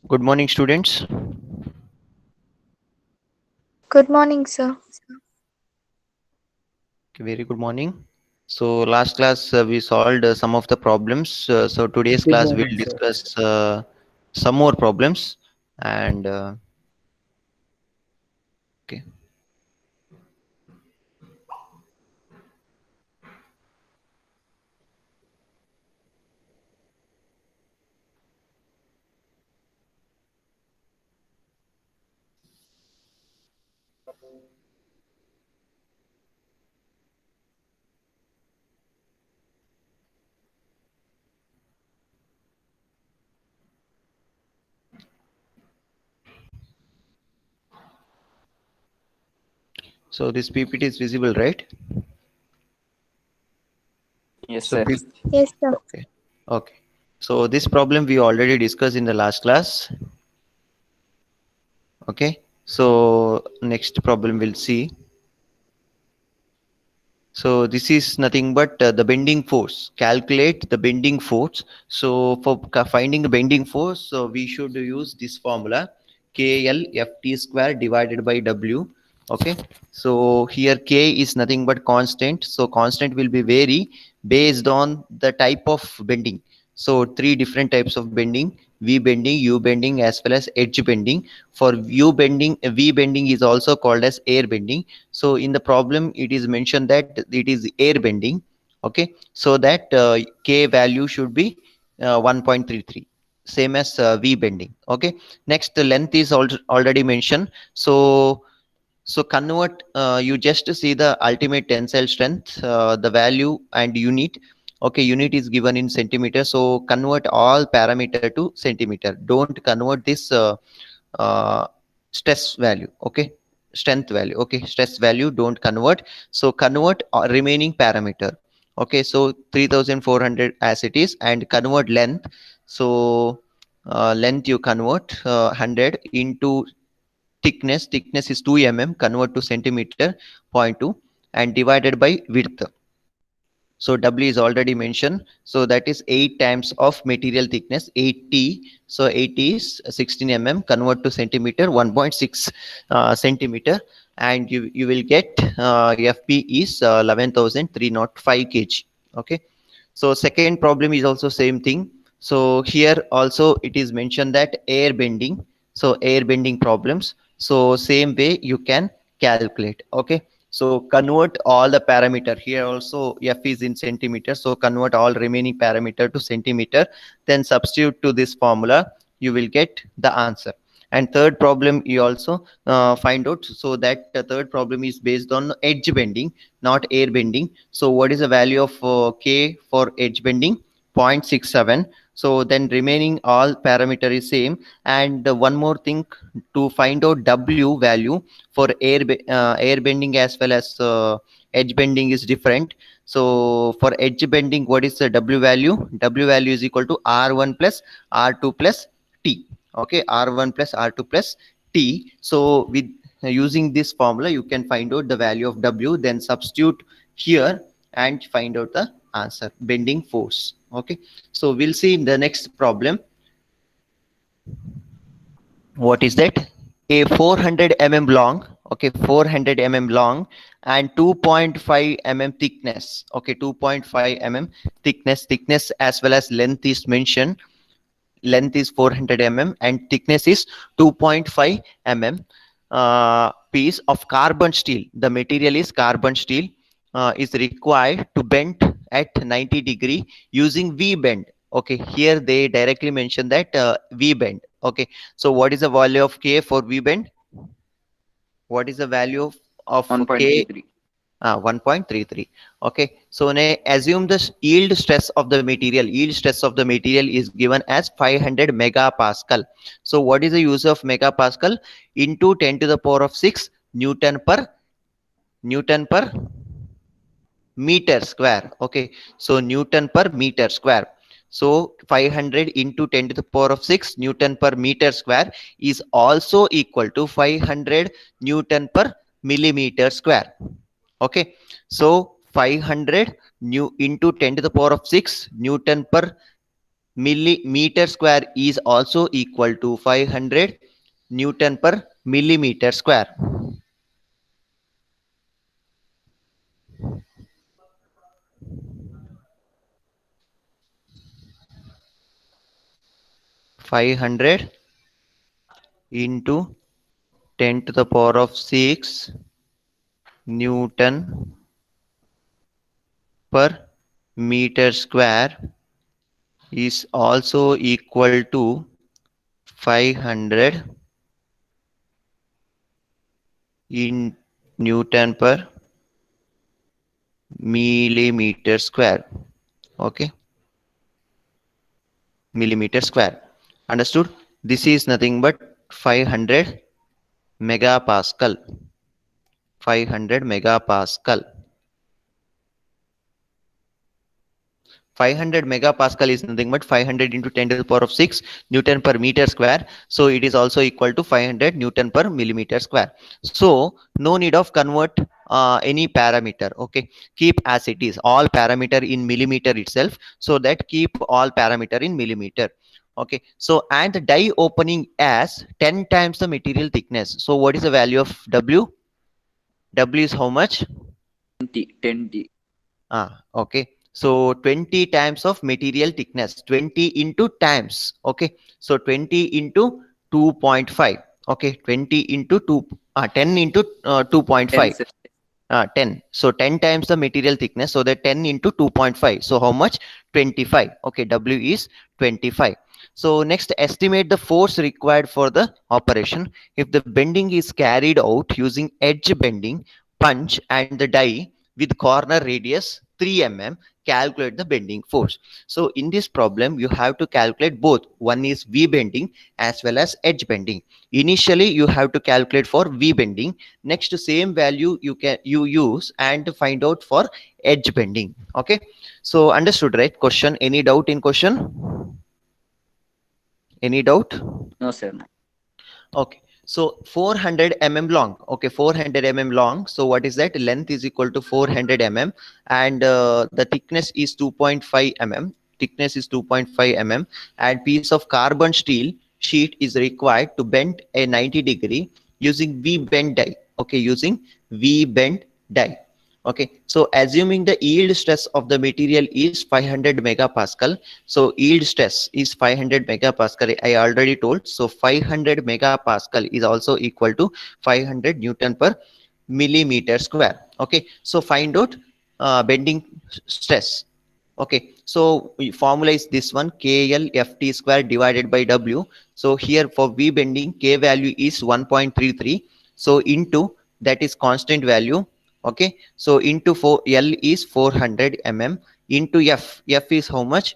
Good morning, students. Good morning, sir. Very good morning. So, last class we solved some of the problems. So, today's Good class morning, we'll sir. discuss some more problems. And okay, so this PPT is visible, right? Yes, So, sir. Yes, sir. okay, okay. So, this problem we already discussed in the last class. Okay. So, next problem we'll see. So this is nothing but the bending force. Calculate the bending force. So for finding the bending force, so we should use this formula KLFT square divided by W. Okay. So here K is nothing but constant. So constant will be vary based on the type of bending. So three different types of bending: V bending, U bending, as well as edge bending. For U bending, V bending is also called as air bending. So in the problem it is mentioned that it is air bending. Okay, so that K value should be 1.33, same as V bending. Okay, next the length is already mentioned. So convert, you just see the ultimate tensile strength, the value and unit. Okay, unit is given in centimeter, so convert all parameter to centimeter. Don't convert this uh, stress value. Okay, strength value. Okay, stress value don't convert. So convert remaining parameter. Okay, so 3400 as it is, and convert length. So length you convert 100 into thickness is 2 mm, convert to centimeter, point 2, and divided by width. So W is already mentioned. So that is 8 times of material thickness, 80. So 80 is 16 mm, convert to centimeter, 1.6 centimeter, and you will get FP is 11,305 kg. Okay. So second problem is also same thing. So here also it is mentioned that air bending. So air bending problems. So same way you can calculate. Okay. So convert all the parameter. Here also F is in centimeter. So convert all remaining parameter to centimeter. Then substitute to this formula. You will get the answer. And third problem you also find out. So that third problem is based on edge bending, not air bending. So what is the value of K for edge bending? 0.67. So then remaining all parameter is same. And one more thing, to find out W value for air bending as well as edge bending is different. So for edge bending, what is the W value? W value is equal to R1 plus R2 plus T. Okay, R1 plus R2 plus T. So with using this formula, you can find out the value of W, then substitute here and find out the answer, bending force. Okay, so we'll see in the next problem. What is that? A 400 mm long, okay, 400 mm long, and 2.5 mm thickness. Okay, 2.5 mm thickness as well as length is mentioned. Length is 400 mm and thickness is 2.5 mm. Piece of carbon steel, the material is carbon steel, is required to bend at 90-degree using V bend. Okay, here they directly mention that V bend. Okay, so what is the value of K for V bend? What is the value of K? 1.33. 1.33. Okay, so now assume the yield stress of the material. Yield stress of the material is given as 500 megapascal. So what is the use of megapascal? Into 10 to the power of 6 Newton per meter square. Okay, so Newton per meter square. So 500 into 10 to the power of 6 Newton per meter square is also equal to 500 Newton per millimeter square. Okay, so 500 new into 10 to the power of 6 Newton per millimeter square is also equal to 500 Newton per millimeter square. Five hundred into 10 to the power of 6 Newton per meter square is also equal to 500 in Newton per millimeter square. Okay, millimeter square. Understood? This is nothing but 500 megapascal. 500 megapascal. 500 megapascal is nothing but 500 into 10 to the power of 6 Newton per meter square. So it is also equal to 500 Newton per millimeter square. So no need of convert any parameter. Okay, keep as it is, all parameter in millimeter itself. So that keep all parameter in millimeter. Okay, so and the die opening as 10 times the material thickness. So what is the value of W? W is how much? 10T. Okay. So 20 times of material thickness, 20 into times. Okay. So 20 into 2.5. Okay. 20 into 10 into 2.5. 10. So 10 times the material thickness. So that 10 into 2.5. So how much? 25. Okay. W is 25. So next, estimate the force required for the operation. If the bending is carried out using edge bending, punch and the die with corner radius 3 mm, calculate the bending force. So in this problem, you have to calculate both. One is V bending as well as edge bending. Initially, you have to calculate for V bending. Next, same value you use and find out for edge bending. Okay. So understood, right? Question. Any doubt in question? Any doubt? No, sir. Okay. So 400 mm long. Okay, 400 mm long. So what is that? Length is equal to 400 mm and the thickness is 2.5 mm. Thickness is 2.5 mm and piece of carbon steel sheet is required to bend a 90-degree using V bend die. Okay, using V bend die. Okay, so assuming the yield stress of the material is 500 megapascal. So yield stress is 500 megapascal. I already told. So 500 megapascal is also equal to 500 Newton per millimeter square. Okay, so find out bending stress. Okay, so formula is this one, KLFT square divided by W. So here for V bending, K value is 1.33. So into that is constant value. Okay, so into 4 L is 400 mm into F is how much?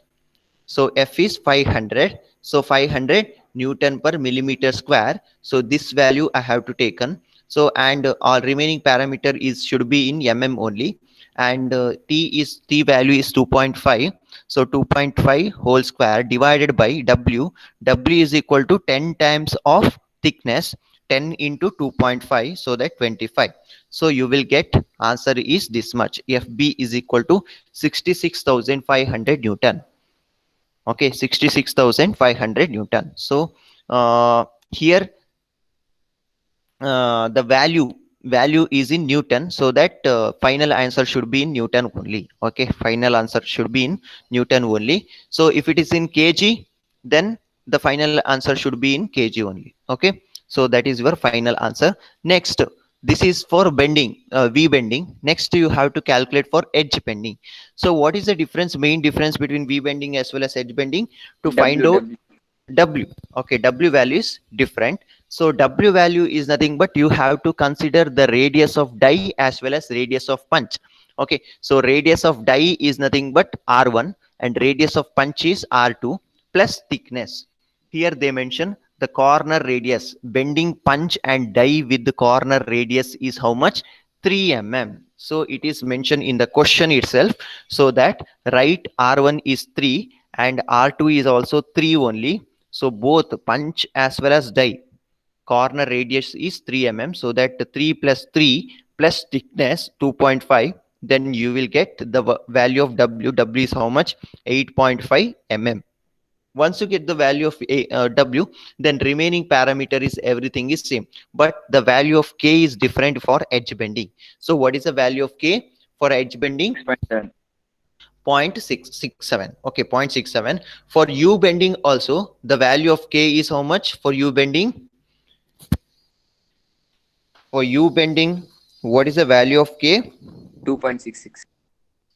So F is 500. So 500 Newton per millimeter square. So this value I have to taken. So and our remaining parameter is should be in mm only. And T value is 2.5. So 2.5 whole square divided by W. W is equal to 10 times of thickness. 10 into 2.5. So that 25. So you will get answer is this much. FB is equal to 66,500 Newton. Okay, 66,500 Newton. So here the value is in Newton, so that final answer should be in Newton only. Okay, final answer should be in Newton only. So if it is in kg, then the final answer should be in kg only. Okay, so that is your final answer. Next, this is for bending, V bending. Next, you have to calculate for edge bending. So what is the difference, main difference between V bending as well as edge bending? To find out W. Okay, W value is different. So W value is nothing but you have to consider the radius of die as well as radius of punch. Okay, so radius of die is nothing but R1 and radius of punch is R2 plus thickness. Here they mention the corner radius. Bending punch and die with the corner radius is how much? 3 mm. So it is mentioned in the question itself. So that right, R1 is 3 and R2 is also 3 only. So both punch as well as die corner radius is 3 mm. So that 3 plus 3 plus thickness 2.5, then you will get the value of W. W is how much? 8.5 mm. Once you get the value of W, then remaining parameter is everything is same, but the value of K is different for edge bending. So what is the value of K for edge bending? 6.7. 0.667. Okay, 0.67. For U bending also, the value of K is how much for U bending? For U bending, what is the value of K? 2.66.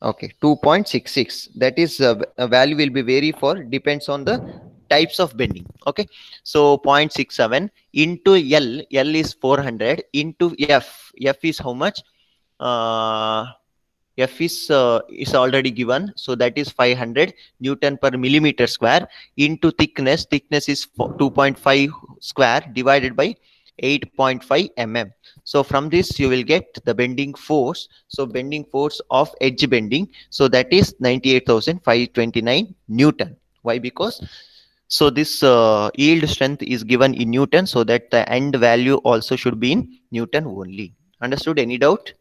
Okay, 2.66. That is a value will be vary for depends on the types of bending. Okay, so 0.67 into L is 400 into F is how much? Uh, F is already given, so that is 500 Newton per millimeter square into thickness. Thickness is 2.5 square divided by 8.5 mm. So from this you will get the bending force. So bending force of edge bending. So that is 98,529 Newton. Why? Because so this yield strength is given in Newton, so that the end value also should be in Newton only. Understood? Any doubt?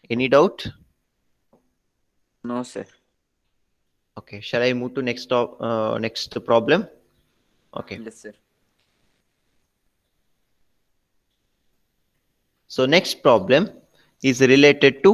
Any doubt? No, sir. Okay, shall I move to next problem? Okay, Yes, sir. so next problem is related to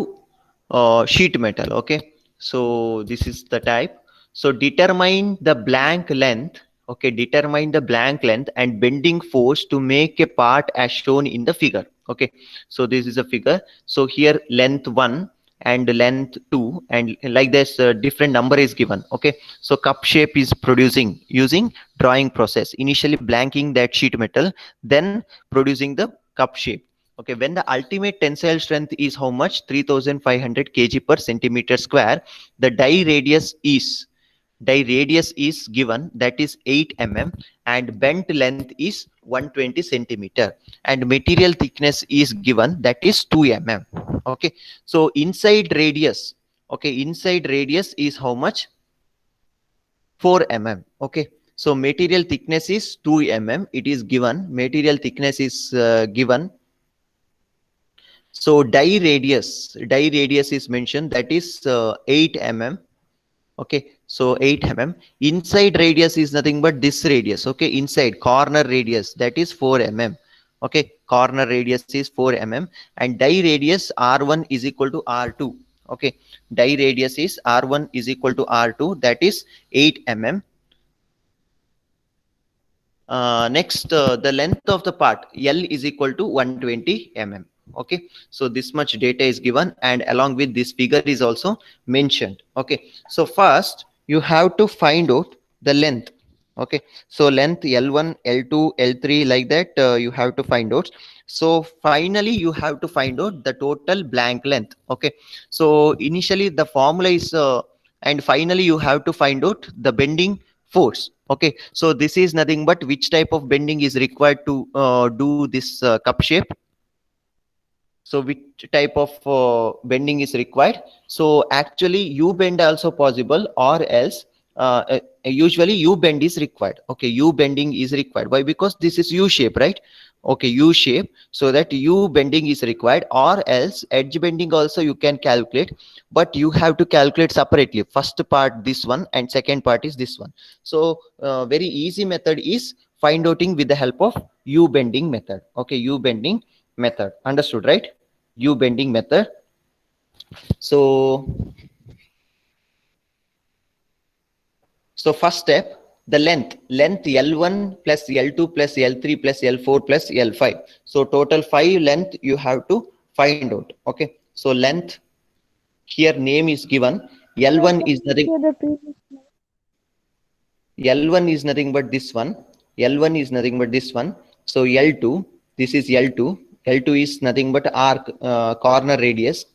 sheet metal. Okay, so this is the type. So determine the blank length. Okay, determine the blank length and bending force to make a part as shown in the figure. Okay, so this is a figure. So here length 1 and length 2, and like this different number is given. Okay, so cup shape is producing using drawing process, initially blanking that sheet metal, then producing the cup shape. Okay, when the ultimate tensile strength is how much? 3500 kg per centimeter square. The die radius is given, that is 8 mm, and bent length is 120 centimeter, and material thickness is given, that is 2 mm. Okay, so inside radius, okay, inside radius is how much? 4 mm. Okay, so material thickness is 2 mm, it is given, material thickness is given. So die radius is mentioned, that is 8 mm. Okay, so 8 mm. Inside radius is nothing but this radius. Okay, inside corner radius, that is 4 mm. Okay, corner radius is 4 mm, and die radius R1 is equal to R2. Okay, die radius is R1 is equal to R2, that is 8 mm. Next, the length of the part L is equal to 120 mm. Okay, so this much data is given, and along with this figure is also mentioned. Okay, so first you have to find out the length. Okay, so length L1, L2, L3, like that you have to find out. So finally you have to find out the total blank length. Okay, so initially the formula is and finally you have to find out the bending force. Okay, so this is nothing but which type of bending is required to do this cup shape. So which type of bending is required? So actually U bend also possible, or else usually U bend is required. Okay, U bending is required. Why? Because this is U shape, right? Okay, U shape, so that U bending is required, or else edge bending also you can calculate, but you have to calculate separately. First part this one, and second part is this one. So very easy method is find outing with the help of U bending method. Okay, U bending method. Understood, right? U bending method. So first step, the length L1 plus L2 plus L3 plus L4 plus L5. So total 5 length you have to find out. Okay, so length here name is given. L1 is nothing. The previous L1 is nothing but this one. L1 is nothing but this one. So L2, this is L2. L2 is nothing but arc corner radius.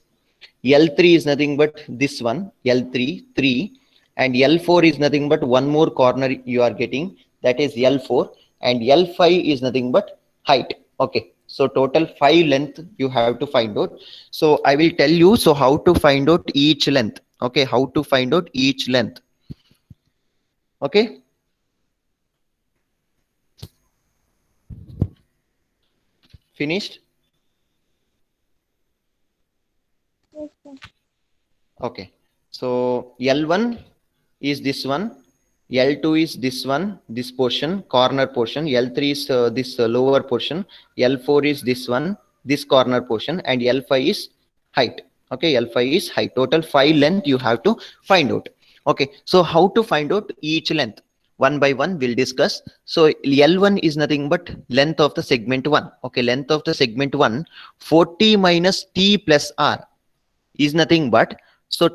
L3 is nothing but this one, L3, 3, and L4 is nothing but one more corner you are getting, that is L4, and L5 is nothing but height. Okay, so total 5 length you have to find out. So I will tell you, so how to find out each length. Okay, how to find out each length. Okay. Finished? Yes, sir. Okay. So L1 is this one. L2 is this one, this portion, corner portion. L3 is this lower portion. L4 is this one, this corner portion, and L5 is height. Okay, L5 is height. Total 5 length you have to find out. Okay, so how to find out each length? One by one we'll discuss. So L1 is nothing but length of the segment 1. Okay, length of the segment 1, 40 minus T plus R is nothing but, so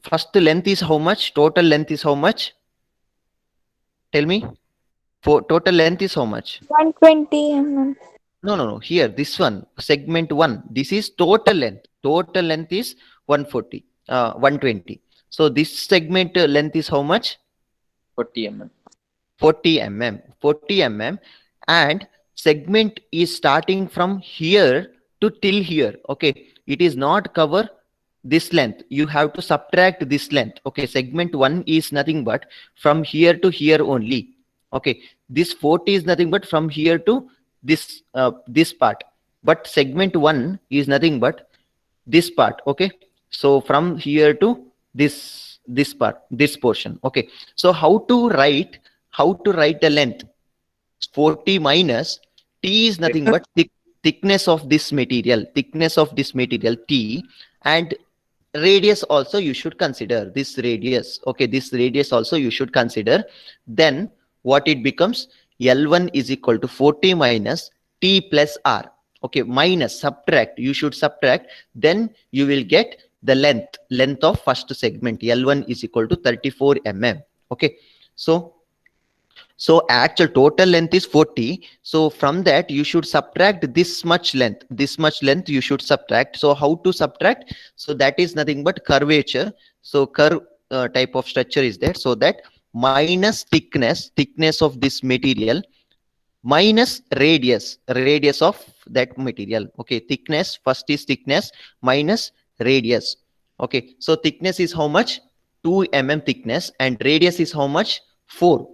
first length is how much? Total length is how much? Tell me. For total length is how much? 120 mm. No. Here, this one, segment 1. This is total length. Total length is 140, 120. So this segment length is how much? 40 mm. 40 mm. 40 mm. And segment is starting from here to till here. Okay. It is not cover this length. You have to subtract this length. Okay. Segment 1 is nothing but from here to here only. Okay, this 40 is nothing but from here to this this part, but segment 1 is nothing but this part. Okay, so from here to this part, this portion. Okay, so how to write the length? 40 minus T is nothing but thickness of this material, T, and radius also you should consider, this radius. Okay, this radius also you should consider. Then what it becomes? L1 is equal to 40 minus T plus R. Okay, minus, subtract, you should subtract, then you will get the length of first segment. L1 is equal to 34 mm. Okay, so actual total length is 40. So from that you should subtract this much length. You should subtract. So how to subtract? So that is nothing but curvature. So curve type of structure is there. So that minus thickness of this material minus radius of that material. Okay, thickness, first is thickness minus radius. Okay, so thickness is how much? 2 mm thickness, and radius is how much? 4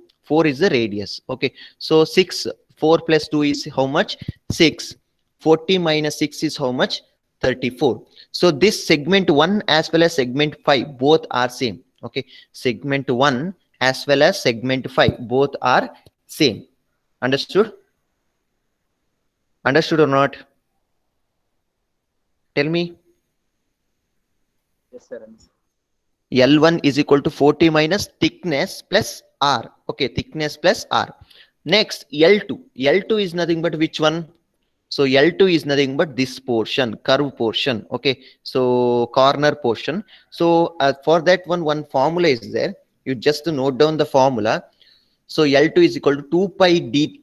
is the radius. Okay, so 4 plus 2 is how much? 6. 40 minus 6 is how much? 34. So this segment 1 as well as segment 5 both are same. Okay, segment 1 as well as segment 5 both are same. Understood or not? Tell me. Yes, sir. L1 is equal to 40 minus thickness plus R. Okay, thickness plus R. Next, L2. L2 is nothing but which one? So L2 is nothing but this portion, curve portion. Okay, so corner portion. So for that one formula is there. You just note down the formula. So L2 is equal to 2 pi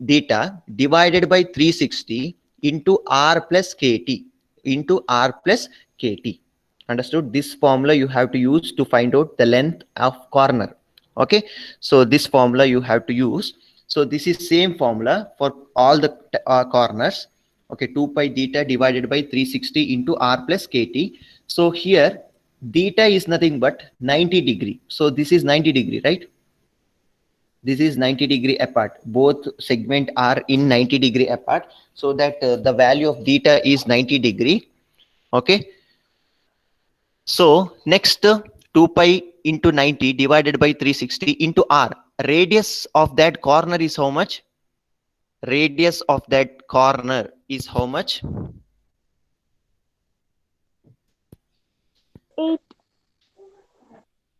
theta divided by 360 into R plus KT Understood? This formula you have to use to find out the length of corner. Okay, so this formula you have to use. So this is same formula for all the corners. Okay, 2 pi theta divided by 360 into R plus KT. So here theta is nothing but 90 degree. So this is 90 degree, right? This is 90 degree apart. Both segment are in 90 degree apart. So that the value of theta is 90 degree. Okay. So next 2 pi into 90 divided by 360 into R. Radius of that corner is how much? Radius of that corner is how much? 8.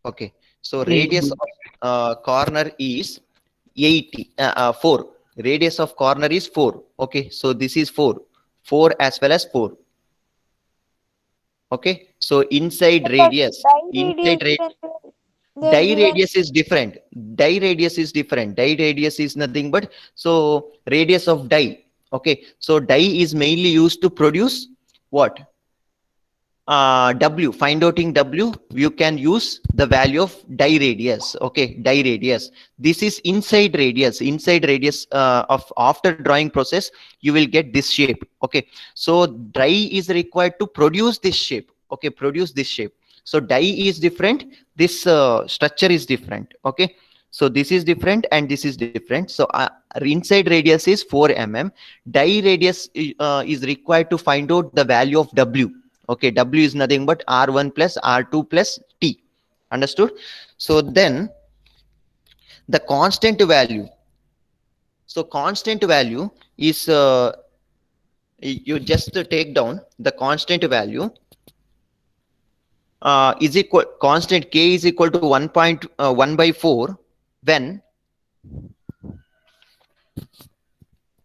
Okay. So radius of corner is 80, 4. Radius of corner is 4. Okay. So this is 4. 4 as well as 4. Okay. So inside radius. Die radius is different. Die radius is nothing but, so radius of die. Okay, so die is mainly used to produce what? W. Find out in W, you can use the value of die radius. Okay, die radius. This is inside radius. Of after drawing process, you will get this shape. Okay, so die is required to produce this shape. Okay, produce this shape. So die is different, this structure is different. Okay, so this is different and this is different. So inside radius is 4 mm. Die radius is required to find out the value of W. Okay, W is nothing but R1 plus R2 plus T. Understood? So then the constant value. So constant value is you just take down the constant value is equal constant k is equal to 1.1 by 4 when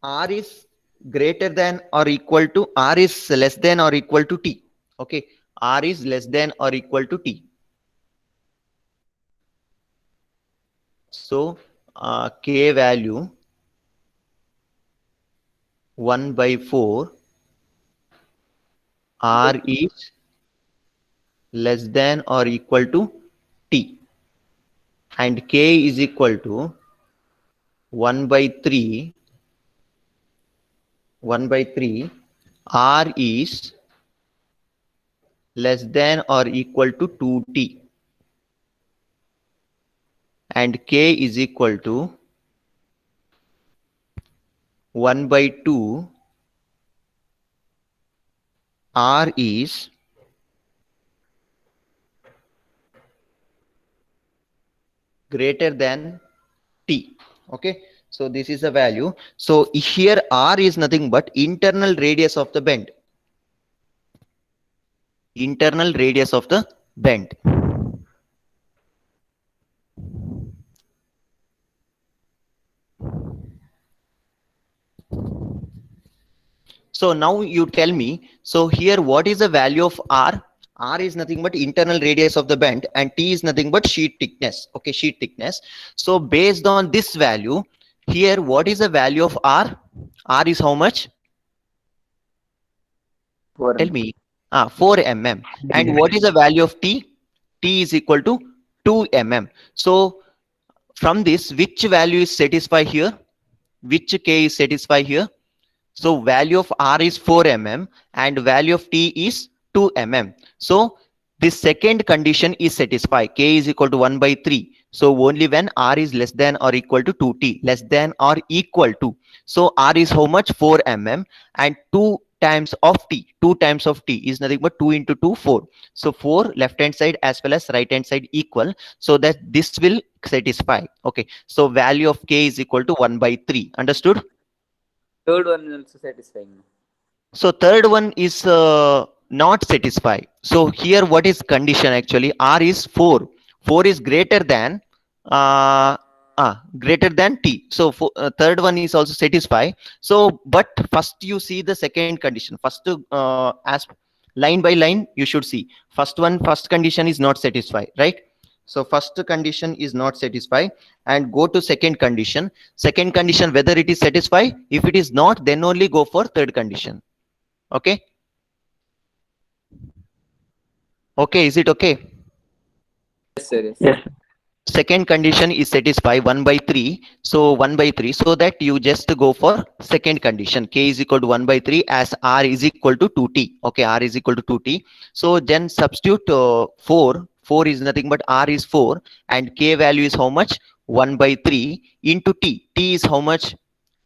r is greater than or equal to r is less than or equal to t. Okay, r is less than or equal to t. So k value 1 by 4 r is less than or equal to t, and k is equal to 1 by 3 r is less than or equal to 2t, and k is equal to 1 by 2 r is greater than t. Okay, so this is a value. So here r is nothing but internal radius of the bend. Internal radius of the bend. So now you tell me, so here what is the value of r? R is nothing but internal radius of the bend, and T is nothing but sheet thickness. Okay, sheet thickness. So based on this value, here what is the value of R? R is how much? 4 Tell me. 4 mm. And what is the value of T? T is equal to 2 mm. So from this, which value is satisfied here? Which K is satisfied here? So value of R is 4 mm and value of T is 2 mm. So this second condition is satisfied. K is equal to 1 by 3. So only when R is less than or equal to 2T, less than or equal to. So R is how much? 4 mm, and 2 times of T. 2 times of T is nothing but 2 into 2, 4. So 4 left hand side as well as right hand side equal. So that this will satisfy. Okay. So value of K is equal to 1 by 3. Understood? Third one is also satisfying. So third one is not satisfied. So here what is condition actually? R is 4. 4 is uh, greater than T. So third one is also satisfied. So but first you see the second condition. First as line by line you should see. First condition is not satisfied, right? So first condition is not satisfied, and go to second condition. Second condition whether it is satisfied. If it is not, then only go for third condition. Okay. Okay, is it okay? Yes, sir. Yes. Yes. Second condition is satisfied 1 by 3. So 1 by 3, so that you just go for second condition. K is equal to 1 by 3 as R is equal to 2T. Okay, R is equal to 2T. So then substitute 4. 4 is nothing but R is 4, and K value is how much? 1 by 3 into T. T is how much?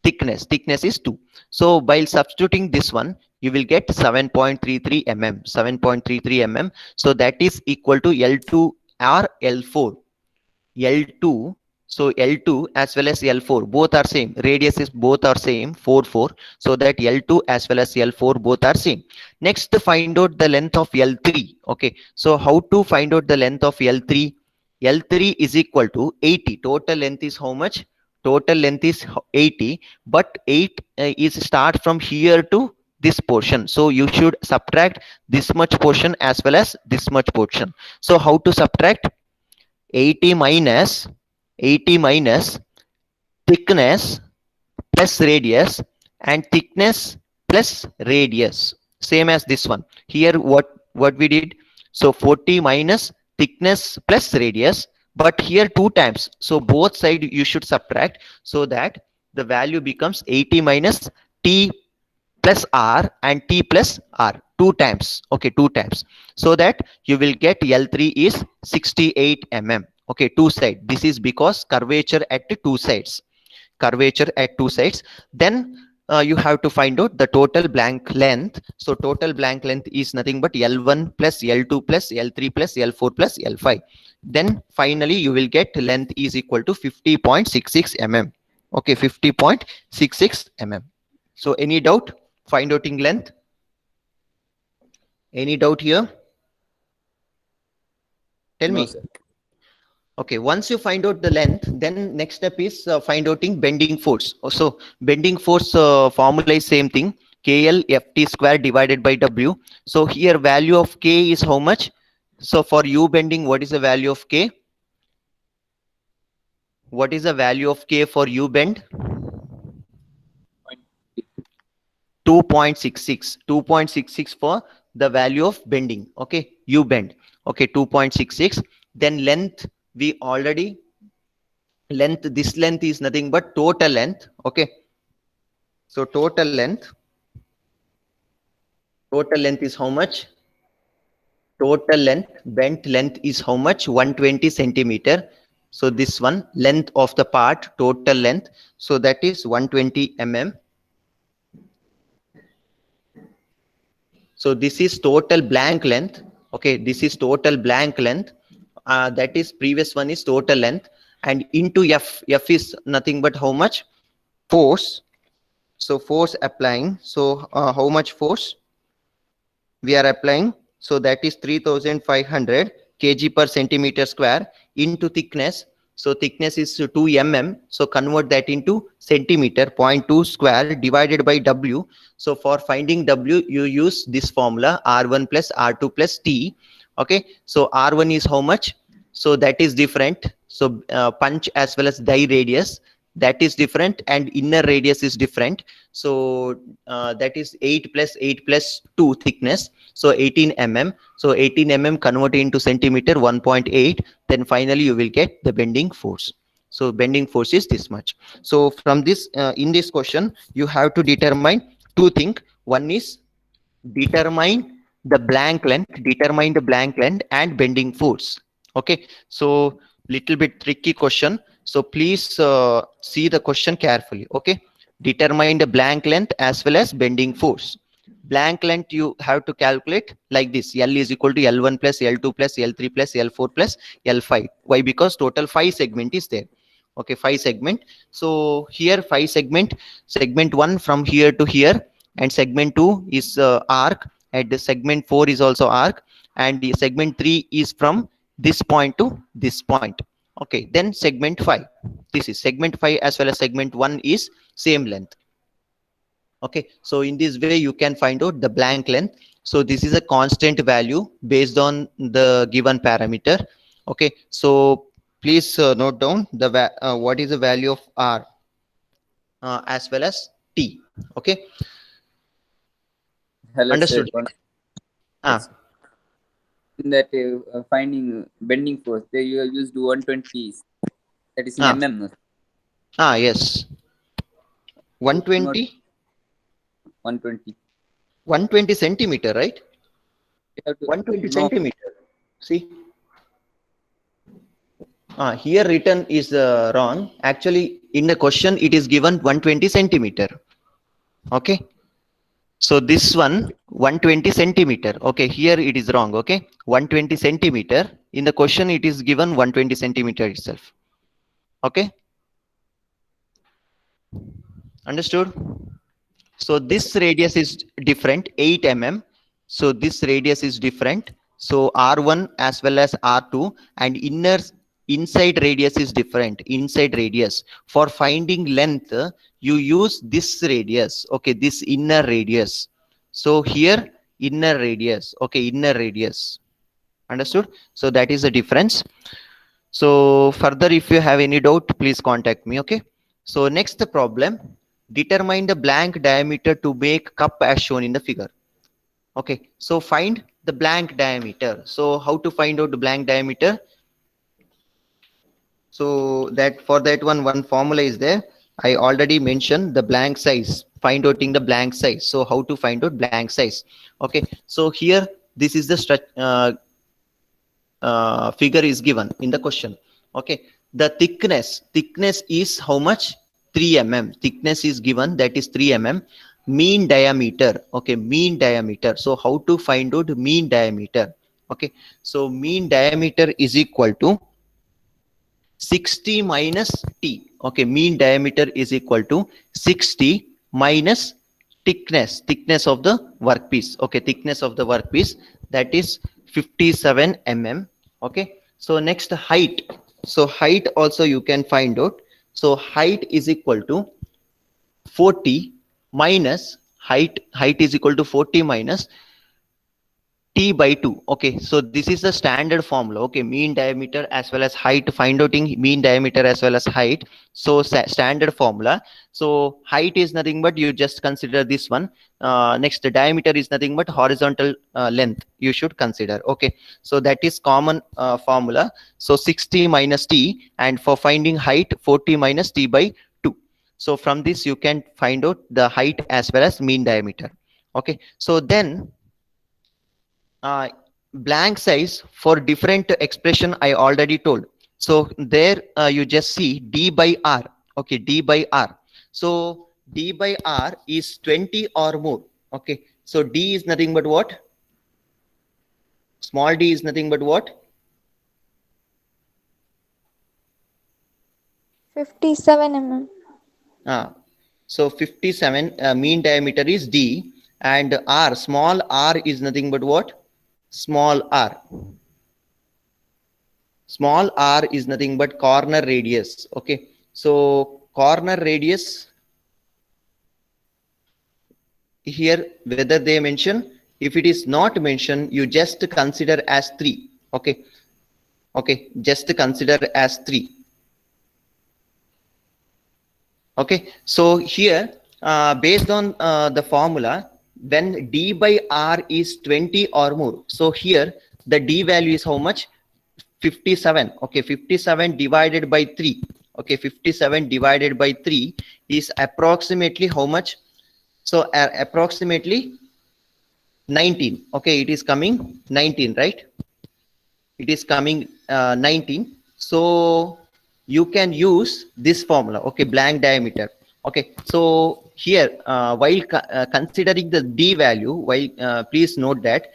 Thickness. Thickness is 2. So by substituting this one, you will get 7.33 mm. 7.33 mm. So that is equal to L2 or L4. L2, so L2 as well as L4 both are same. Radius is both are same, 4 4. So that L2 as well as L4 both are same. Next, find out the length of L3. Okay, so how to find out the length of L3? L3 is equal to 80. Total length is how much? Total length is 80, but 8 is start from here to this portion. So you should subtract this much portion as well as this much portion. So how to subtract? 80 minus thickness plus radius, and thickness plus radius, same as this one. Here what we did, so 40 minus thickness plus radius, but here 2 times, so both side you should subtract, so that the value becomes 80 minus T plus R and T plus R, 2 times. Okay, 2 times, so that you will get L3 is 68 mm. Okay, 2 side. This is because curvature at 2 sides. Curvature at 2 sides. Then you have to find out the total blank length. So total blank length is nothing but L1 plus L2 plus L3 plus L4 plus L5. Then finally you will get length is equal to 50.66 mm. Okay, 50.66 mm. So any doubt find outing length? Any doubt here? Tell No, me. sir. Okay, once you find out the length, then next step is find outing bending force. So bending force formula is same thing, KL Ft square divided by W. So here value of K is how much? So for U bending, what is the value of K? What is the value of K for U bend? 2.66. 2.66 for the value of bending. Okay, U bend. Okay, 2.66. Then length, we already length, this length is nothing but total length. Okay, so total length is how much? Total length, bent length is how much? 120 centimeter. So this one length of the part, total length, so that is 120 mm. So this is total blank length. Okay, this is total blank length. That is previous one is total length, and into F is nothing but how much? Force. So force applying. So how much force we are applying? So that is 3500 kg per centimeter square into thickness. So thickness is 2 mm. So convert that into centimeter, 0.2 square divided by W. So for finding W, you use this formula R1 plus R2 plus T. Okay. So R1 is how much? So that is different. So punch as well as die radius, that is different, and inner radius is different. So that is 8 plus 2 thickness. So 18 mm. So 18 mm converted into centimeter, 1.8. Then finally you will get the bending force. So bending force is this much. So from this in this question you have to determine two things. One is determine the blank length and bending force. Okay, so little bit tricky question, so please see the question carefully. Okay, determine the blank length as well as bending force. Blank length you have to calculate like this: L is equal to L1 plus L2 plus L3 plus L4 plus L5. Why? Because total 5 segment is there. Okay, 5 segment. So here 5 segment 1 from here to here, and segment 2 is arc, and the segment 4 is also arc, and the segment 3 is from this point to this point. Okay, then segment 5, this is segment 5 as well as segment 1 is same length. Okay, so in this way you can find out the blank length. So this is a constant value based on the given parameter. Okay, so please note down the what is the value of R as well as T. Okay, Let's understood? Yes. In that finding bending force, they used 120. That is in mm. No? Yes, 120. 120. 120 centimeter, right? 120 no. centimeter. See, here written is wrong. Actually, in the question it is given 120 centimeter. Okay, so this one 120 centimeter. Okay, here it is wrong. Okay, 120 centimeter. In the question it is given 120 centimeter itself. Okay, understood? So this radius is different, 8 mm. So this radius is different. So R1 as well as R2, and inside radius is different, inside radius. For finding length, you use this radius. Okay, this inner radius. So here inner radius. Okay, inner radius. Understood? So that is the difference. So further, if you have any doubt, please contact me. Okay. So next problem, determine the blank diameter to make cup as shown in the figure. Okay, so find the blank diameter. So how to find out the blank diameter? So that for that one formula is there. I already mentioned the blank size, find outing the blank size. So how to find out blank size? Okay, so here this is the figure is given in the question. Okay, the thickness is how much? 3 mm. Thickness is given, that is 3 mm. Mean diameter, okay, mean diameter. So how to find out mean diameter? Okay, so mean diameter is equal to 60 minus t. Okay, mean diameter is equal to 60 minus thickness of the workpiece. Okay, thickness of the workpiece, that is 57 mm. Okay, so next height. So height also you can find out. So height is equal to 40 minus height is equal to 40 minus t by 2. Okay, so this is the standard formula. Okay, mean diameter as well as height, find out mean diameter as well as height. So standard formula. So height is nothing but, you just consider this one. Next, the diameter is nothing but horizontal length you should consider. Okay, so that is common formula. So 60 minus t, and for finding height 40 minus t by 2. So from this you can find out the height as well as mean diameter. Okay, so then blank size for different expression I already told. So there you just see d by r. Okay, d by r. So d by r is 20 or more. Okay, so d is nothing but what? Small d is nothing but what? 57 mm. So 57 mean diameter is d, and r, small r is nothing but what? Small r. Small r is nothing but corner radius. Okay, so corner radius here, whether they mention, if it is not mentioned, you just consider as 3. Okay, okay, just consider as 3. Okay, so here based on the formula, when d by r is 20 or more, so here the d value is how much? 57. Okay, 57 divided by 3. Okay, 57 divided by 3 is approximately how much? So approximately 19. Okay, it is coming 19, right? It is coming 19. So you can use this formula. Okay, blank diameter. Okay, so here while considering the d value, while please note that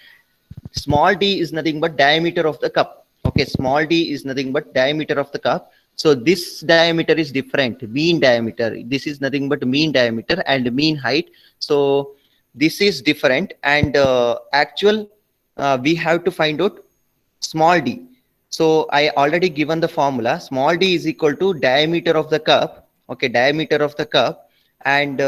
small d is nothing but diameter of the cup. Okay, small d is nothing but diameter of the cup. So this diameter is different, mean diameter. This is nothing but mean diameter and mean height. So this is different, and actual we have to find out small d. So I already given the formula. Small d is equal to diameter of the cup. Okay, diameter of the cup, and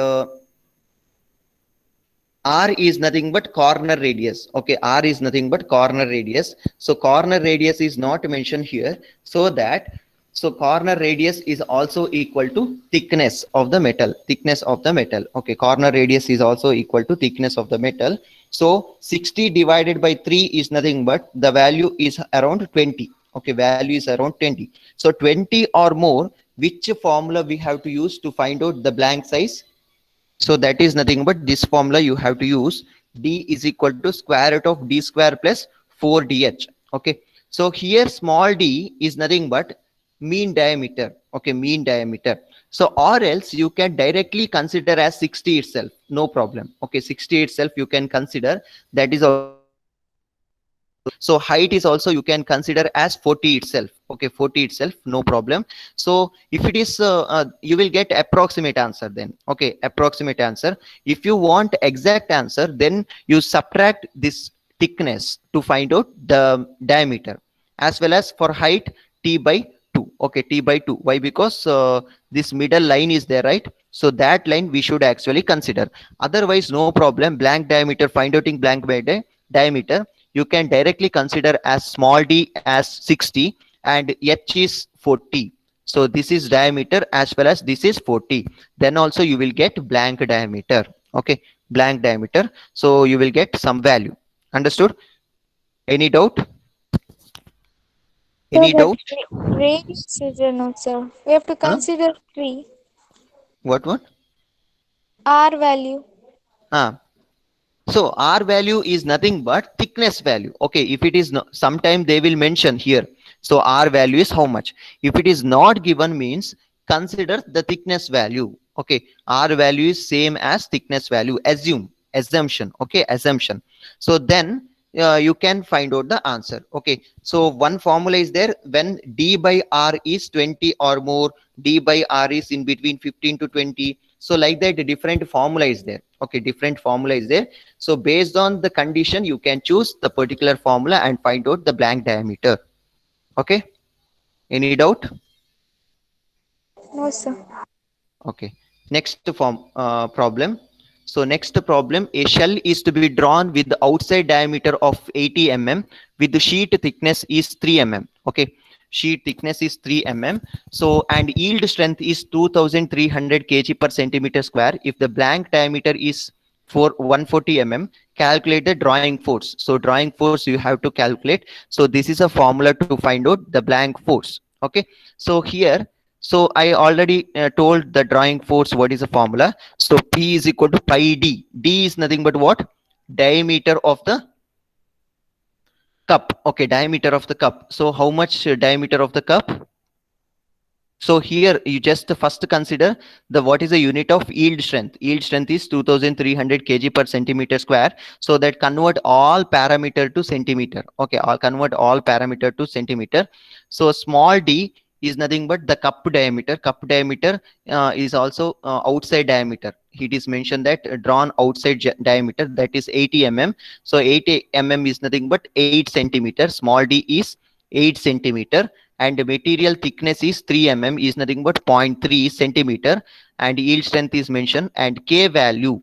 r is nothing but corner radius. Okay, r is nothing but corner radius. So corner radius is not mentioned here, so that, so corner radius is also equal to thickness of the metal. Thickness of the metal. Okay, corner radius is also equal to thickness of the metal. So 60 divided by 3 is nothing but, the value is around 20. Okay, value is around 20. So 20 or more, which formula we have to use to find out the blank size? So that is nothing but this formula you have to use. D is equal to square root of d square plus 4dh. Okay, so here small d is nothing but mean diameter. Okay, mean diameter. So or else you can directly consider as 60 itself, no problem. Okay, 60 itself you can consider, that is also. So height is also you can consider as 40 itself. Okay, 40 itself, no problem. So if it is you will get approximate answer then. Okay, approximate answer. If you want exact answer, then you subtract this thickness to find out the diameter, as well as for height t by 2. Okay, t by 2. Why? Because this middle line is there, right? So that line we should actually consider. Otherwise no problem. Blank diameter, find outing blank diameter, you can directly consider as small d as 60 and h is 40. So this is diameter as well as this is 40. Then also you will get blank diameter. Okay, blank diameter. So you will get some value. Understood? Any doubt? Any So doubt? that radius is not, sir. We have to Huh? consider 3. What? R value. So R value is nothing but thickness value. Okay, if it is not, sometime they will mention here. So R value is how much. If it is not given, means consider the thickness value. Okay, R value is same as thickness value. Assumption. Okay, assumption. So then you can find out the answer. Okay, so one formula is there: when D by R is 20 or more, D by R is in between 15 to 20. So like that, the different formula is there. Okay, different formula is there. So based on the condition, you can choose the particular formula and find out the blank diameter. Okay, any doubt? No, sir. Okay, next problem. So next problem, a shell is to be drawn with the outside diameter of 80 mm with the sheet thickness is 3 mm. Okay, sheet thickness is 3 mm. So and yield strength is 2300 kg per centimeter square. If the blank diameter is for 140 mm, calculate the drawing force. So drawing force you have to calculate. So this is a formula to find out the blank force. Okay, so here, so I already told the drawing force what is the formula. So P is equal to pi D. D is nothing but what? Diameter of the cup. Okay, diameter of the cup. So how much diameter of the cup? So here you just first consider the what is the unit of yield strength. Yield strength is 2300 kg per centimeter square. So that convert all parameter to centimeter. Okay, I'll convert all parameter to centimeter. So small d is nothing but the cup diameter. Cup diameter is also outside diameter. It is mentioned that drawn outside diameter, that is 80 mm. So 80 mm is nothing but 8 centimeter. Small d is 8 centimeter, and the material thickness is 3 mm is nothing but 0.3 centimeter, and yield strength is mentioned, and k value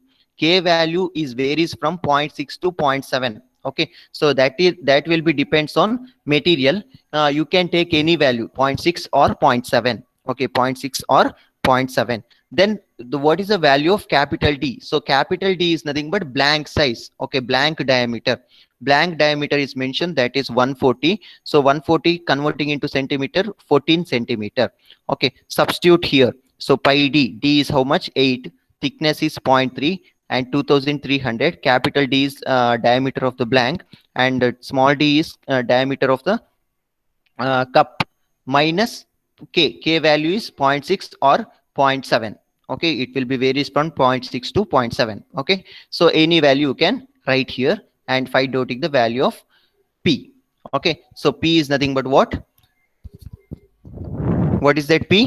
is varies from 0.6 to 0.7. Okay, so that will be depends on material. You can take any value, 0.6 or 0.7. Okay, 0.6 or 0.7. Then what is the value of capital D? So capital D is nothing but blank size. Okay, blank diameter. Blank diameter is mentioned, that is 140. So 140 converting into centimeter, 14 centimeter. Okay, substitute here. So pi D is how much? 8. Thickness is 0.3 and 2300. Capital D is diameter of the blank, and small d is diameter of the cup, minus k value is 0.6 or 0.7. Okay, it will be varies from 0.6 to 0.7. Okay, so any value you can write here and find out the value of P. Okay, so P is nothing but what is that? P,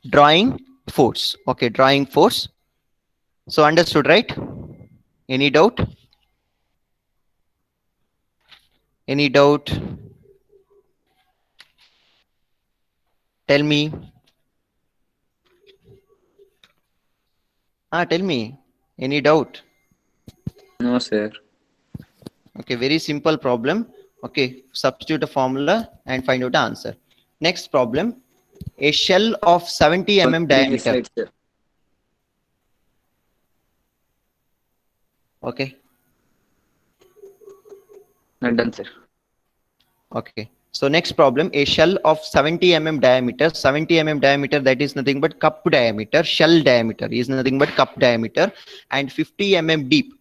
drawing force. Okay, drawing force. So understood, right? Any doubt? Any doubt? Tell me. Tell me. Any doubt? No, sir. Okay, very simple problem. Okay, substitute a formula and find out the answer. Next problem, a shell of 70 mm Previous diameter. slide, sir. Okay, Not done, sir. okay. So next problem, a shell of 70 mm diameter. 70 mm diameter, that is nothing but cup diameter. Shell diameter is nothing but cup diameter, and 50 mm deep.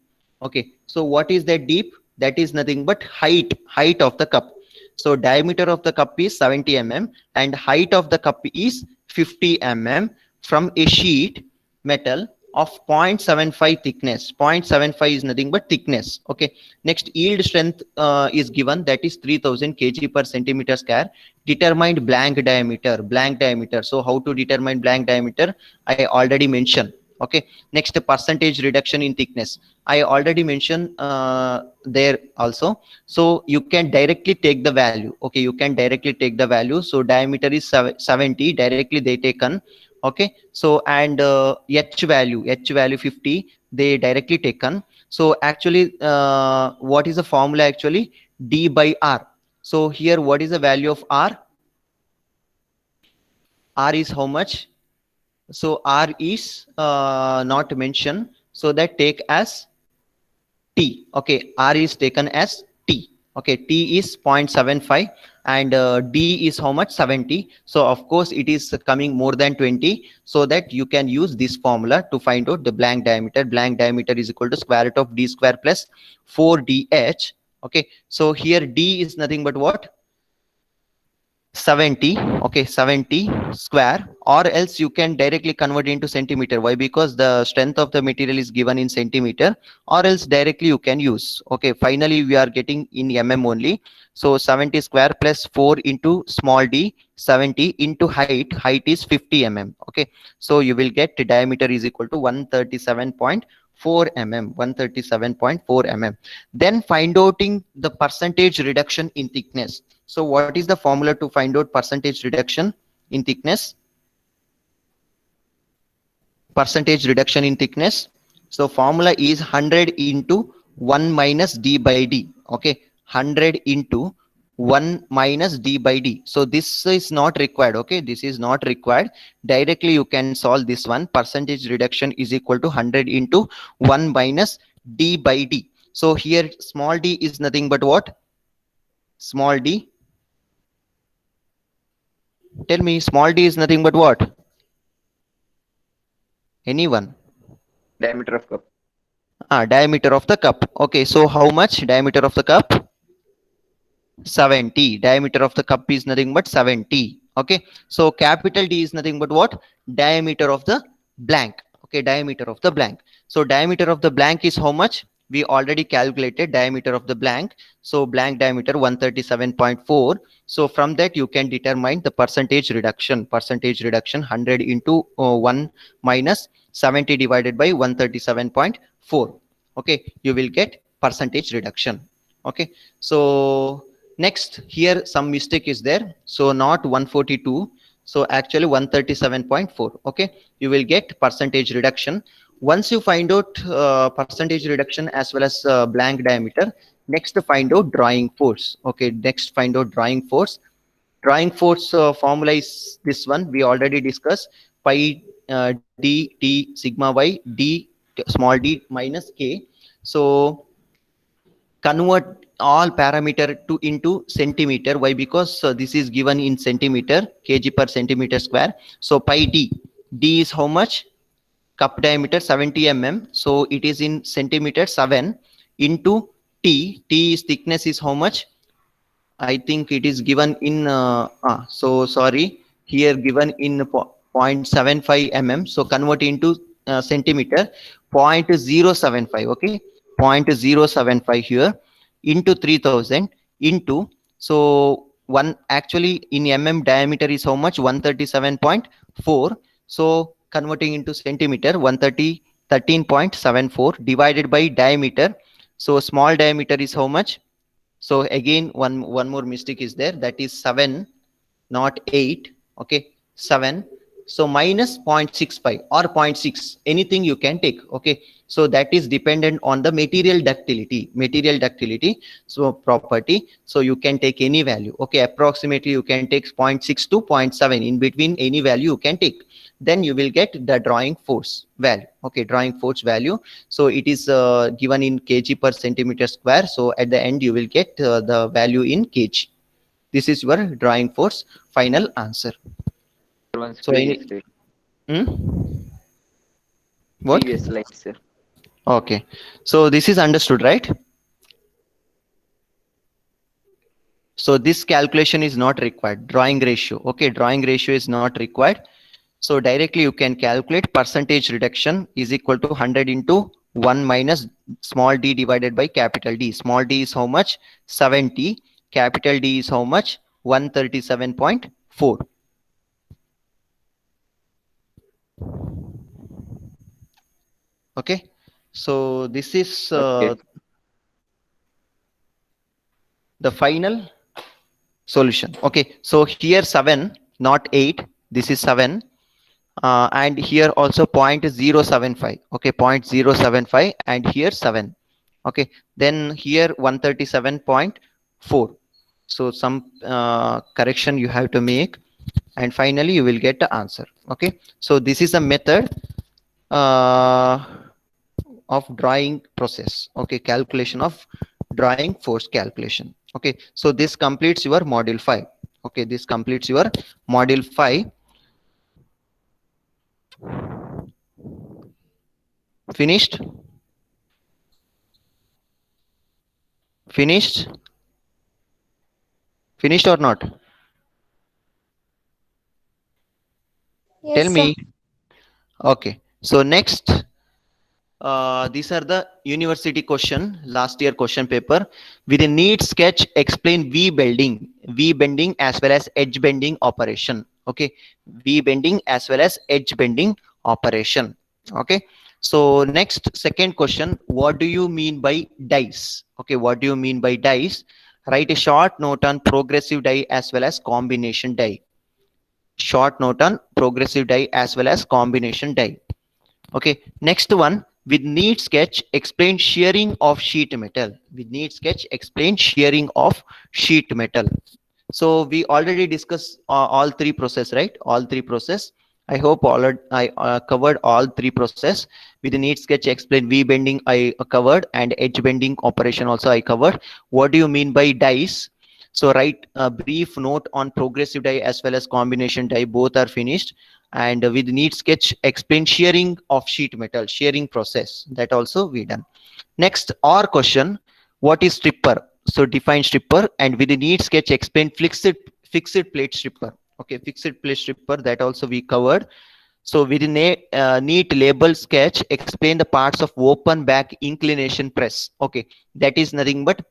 Okay, so what is that deep? That is nothing but height of the cup. So diameter of the cup is 70 mm and height of the cup is 50 mm from a sheet metal of 0.75 thickness. 0.75 is nothing but thickness. Okay, next yield strength is given, that is 3000 kg per centimeter square. Determined blank diameter. So how to determine blank diameter? I already mentioned. Okay, next percentage reduction in thickness, I already mentioned there also. So you can directly take the value. Okay, you can directly take the value. So diameter is 70, directly they taken. Okay, so and h value 50, they directly taken. So actually what is the formula? Actually D by R. So here what is the value of R? R is how much? So R is not mentioned, so that take as T. Okay, R is taken as T. Okay, T is 0.75 and D is how much? 70. So of course it is coming more than 20, so that you can use this formula to find out the blank diameter. Blank diameter is equal to square root of D square plus 4DH. Okay, so here D is nothing but what? 70, okay, 70 square, or else you can directly convert into centimeter. Why? Because the strength of the material is given in centimeter, or else directly you can use. Okay, finally we are getting in mm only. So 70 square plus 4 into small d, 70 into height is 50 mm. Okay, so you will get the diameter is equal to 137.4 mm, 137.4 mm. Then find outing the percentage reduction in thickness. So what is the formula to find out percentage reduction in thickness? Percentage reduction in thickness. So formula is 100 into 1 minus d by d. Okay, 100 into 1 minus d by d. So this is not required. Okay, this is not required. Directly you can solve this one. Percentage reduction is equal to 100 into 1 minus d by d. So here small d is nothing but what? Small d. Tell me, small d is nothing but what? Anyone? Diameter of cup. Diameter of the cup. Okay, so how much diameter of the cup? 70. Diameter of the cup is nothing but 70. Okay, so capital D is nothing but what? Diameter of the blank. Okay, diameter of the blank. So diameter of the blank is how much? We already calculated diameter of the blank. So blank diameter 137.4. So from that you can determine the percentage reduction. Percentage reduction 100 into 1 minus 70 divided by 137.4. Okay, you will get percentage reduction. Okay, so next here some mistake is there. So not 142. So actually 137.4. Okay, you will get percentage reduction. Once you find out percentage reduction as well as blank diameter, next find out drawing force. Okay, next find out drawing force. Drawing force formula is this one we already discussed. Pi d t sigma y d small d minus k. So convert all parameter to into centimeter. Why? Because this is given in centimeter, kg per centimeter square. So pi d is how much? Cup diameter 70 mm, so it is in centimeter 7 into t is thickness is how much? I think it is given in so sorry, here given in 0.75 mm. So convert into centimeter, 0.075. Okay, 0.075 here into 3000 into, so one actually in mm diameter is how much? 137.4. So converting into centimeter, 13.74 divided by diameter. So small diameter is how much? So again one more mistake is there, that is 7, not 8. Okay, 7. So minus 0.65 or 0.6, anything you can take. Okay, so that is dependent on the material ductility, so property. So you can take any value. Okay, approximately you can take 0.6 to 0.7, in between any value you can take. Then you will get the drawing force value. Okay, drawing force value. So it is given in kg per centimeter square. So at the end you will get the value in kg. This is your drawing force final answer. Once So any what? previous slide, sir. Okay, so this is understood, right? So this calculation is not required. Drawing ratio. Okay, drawing ratio is not required. So directly you can calculate percentage reduction is equal to 100 into 1 minus small d divided by capital D. Small d is how much? 70. Capital D is how much? 137.4. Okay, so this is Okay. the final solution. Okay, so here 7, not 8. This is 7. And here also 0.075. Okay, 0.075, and here 7. Okay, then here 137.4. So some correction you have to make, and finally you will get the answer. Okay, so this is a method of drawing process. Okay, calculation of drawing force calculation. Okay, so this completes your module 5. Okay, this completes your module 5. Finished? Finished? Finished or not? Yes, Tell sir. me. Okay. So next, these are the university question, last year question paper. With a neat sketch, explain V bending as well as edge bending operation. Okay, V bending as well as edge bending operation. Okay. So next, second question, what do you mean by dice? Okay, what do you mean by dice? Write a short note on progressive die as well as combination die. Short note on progressive die as well as combination die. Okay, next one, with neat sketch, explain shearing of sheet metal. With neat sketch, explain shearing of sheet metal. So we already discussed all three process, right? All three process. I hope I covered all three process. With the neat sketch, explain V bending I covered, and edge bending operation also I covered. What do you mean by dies? So write a brief note on progressive die as well as combination die. Both are finished. And with neat sketch, explain shearing of sheet metal, shearing process. That also we done. Next, or question, what is stripper? So define stripper, and with the neat sketch, explain fixed plate stripper. Okay, fixed plate stripper, that also we covered. So within a neat label sketch, explain the parts of open back inclination press. Okay, that is nothing but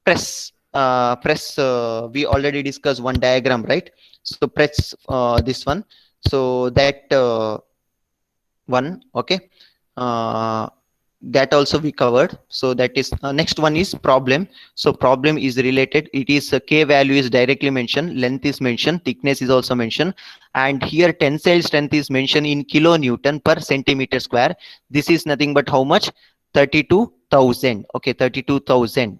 press. Press. We already discussed one diagram, right? So press this one. So that one. Okay. Uh, that also we covered. So that is next one is problem. So problem is related, it is k value is directly mentioned, length is mentioned, thickness is also mentioned, and here tensile strength is mentioned in kilonewton per centimeter square. This is nothing but how much? 32,000. Okay, 32,000.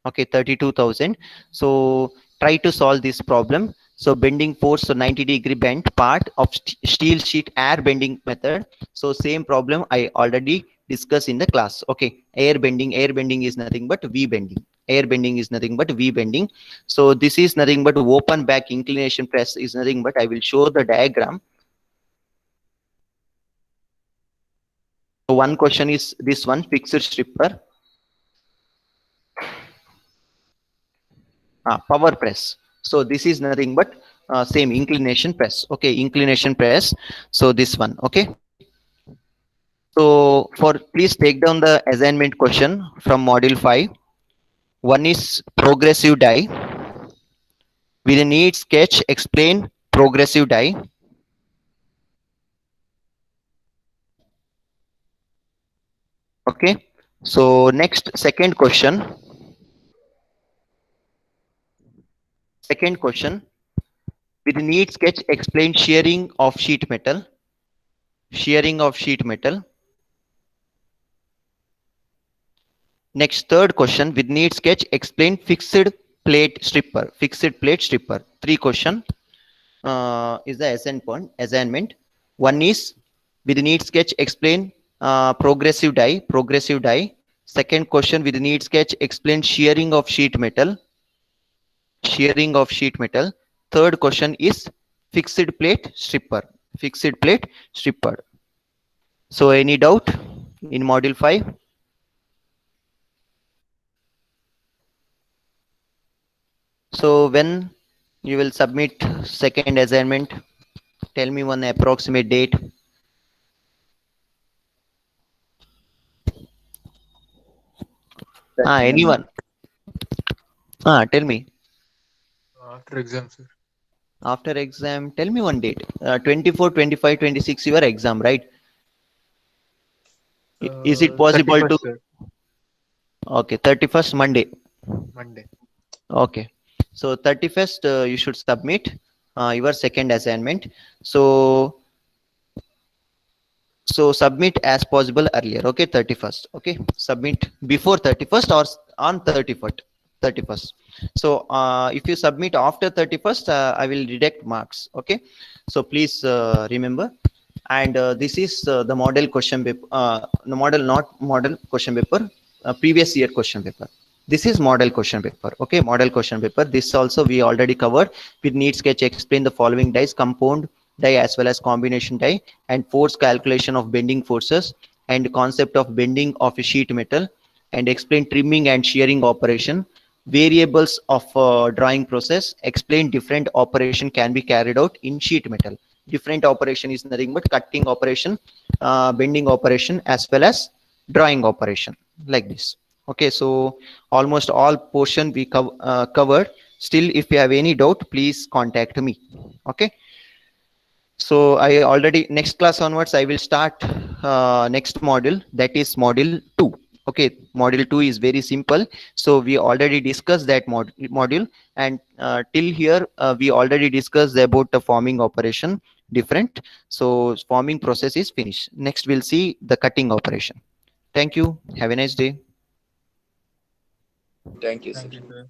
Okay, 32,000. So try to solve this problem. So bending force, so 90-degree bend, part of steel sheet air bending method. So same problem I already discussed in the class. Okay, air bending is nothing but V bending. Air bending is nothing but V bending. So this is nothing but open back inclination press is nothing but, I will show the diagram. So one question is this one, fixed stripper. Power press. So this is nothing but same inclination press. Okay, inclination press. So this one. Okay. So for, please take down the assignment question from module 5. One is progressive die. With a neat sketch, explain progressive die. Okay. So next, second question. Second question. With a neat sketch, explain shearing of sheet metal. Shearing of sheet metal. Next, third question, with neat sketch, explain fixed plate stripper. Fixed plate stripper. Three question is the assignment. One is with neat sketch, explain progressive die. Progressive die. Second question, with neat sketch, explain shearing of sheet metal. Shearing of sheet metal. Third question is fixed plate stripper. Fixed plate stripper. So any doubt in module 5? So when you will submit second assignment, tell me one approximate date. Anyone? Tell me. After exam, sir. After exam, tell me one date. 24, 25, 26, your exam, right? Is it possible 31st, to? sir. Okay, 31st Monday. Monday. Okay. So 31st, you should submit your second assignment. So submit as possible earlier. Okay, 31st. Okay, submit before 31st or on 31st. 31st. So if you submit after 31st, I will deduct marks. Okay, so please remember. And this is the model question paper. The model, not model question paper. Previous year question paper. This is model question paper. Okay, model question paper. This also we already covered. With neat sketch, explain the following dies: compound die as well as combination die, and force calculation of bending forces, and concept of bending of a sheet metal, and explain trimming and shearing operation, variables of drawing process, explain different operation can be carried out in sheet metal. different operation is nothing but cutting operation, bending operation, as well as drawing operation, like this. Okay, so almost all portion we covered. Still, if you have any doubt, please contact me. Okay, so I already, next class onwards I will start next module, that is module 2. Okay, module 2 is very simple. So we already discussed that module, and till here we already discussed about the forming operation different. So forming process is finished. Next we'll see the cutting operation. Thank you, have a nice day. Thank you, sir. Thank you, sir.